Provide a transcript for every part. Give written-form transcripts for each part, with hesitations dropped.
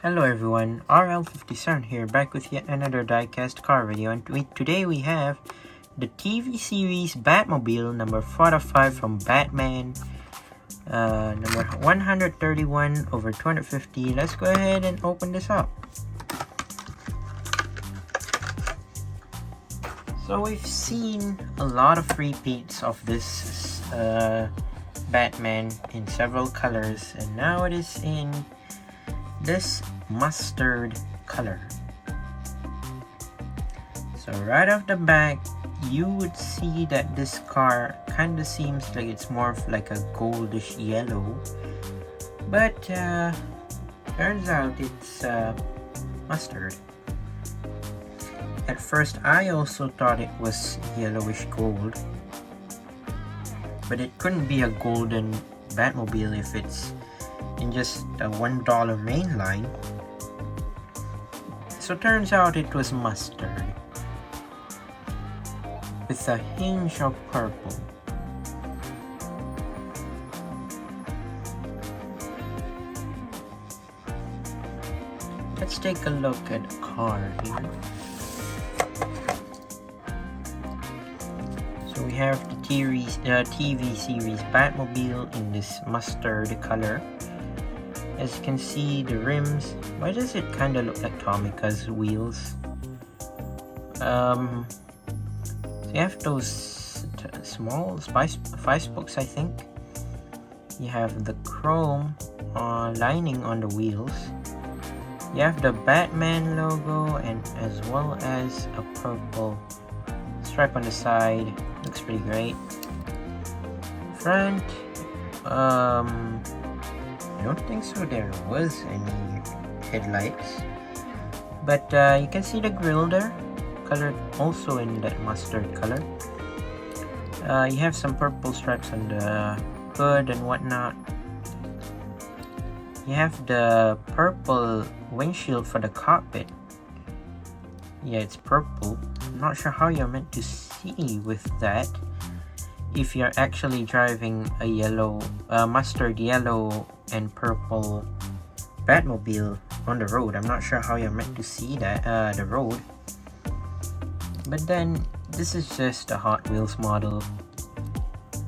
Hello everyone, RL57 here, back with yet another diecast car video, and today we have the TV series Batmobile number 4 of 5 from Batman, number 131 over 250. Let's go ahead and open this up. So we've seen a lot of repeats of this Batman in several colors, and now it is in this mustard color. So right off the back, you would see that this car kind of seems like it's more of like a goldish yellow, but turns out it's mustard. At first I also thought it was yellowish gold, but it couldn't be a golden Batmobile if it's in just a $1 main line. So turns out it was mustard with a hinge of purple. Let's take a look at the car here. So we have the TV series Batmobile in this mustard color. As you can see, the rims, why does it kind of look like Tomica's wheels? So you have those small 5 spokes, I think. You have the chrome lining on the wheels. You have the Batman logo, and as well as a purple stripe on the side. Looks pretty great. Front, I don't think so there was any headlights, but you can see the grille there, colored also in that mustard color. You have some purple stripes on the hood and whatnot. You have the purple windshield for the cockpit. Yeah, it's purple. I'm not sure how you're meant to see with that if you're actually driving a yellow, mustard yellow and purple Batmobile on the road. I'm not sure how you're meant to see that, the road. But then, this is just a Hot Wheels model.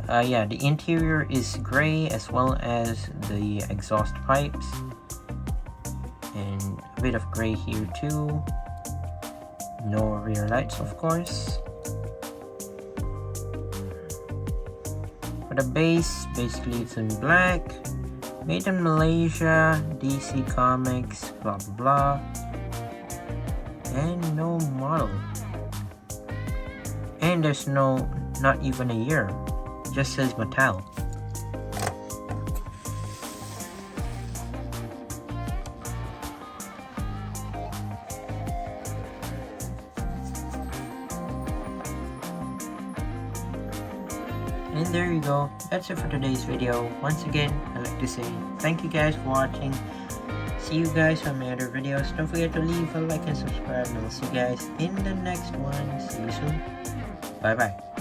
Yeah, the interior is gray as well as the exhaust pipes. And a bit of gray here too. No rear lights, of course. For the base, basically it's in black. Made in Malaysia, DC Comics, blah blah blah. And no model. And there's not even a year. It just says Mattel. And there you go, that's it for today's video. Once again, I'd like to say thank you guys for watching. See you guys on my other videos. Don't forget to leave a like and subscribe, and I'll see you guys in the next one. See you soon. Bye bye.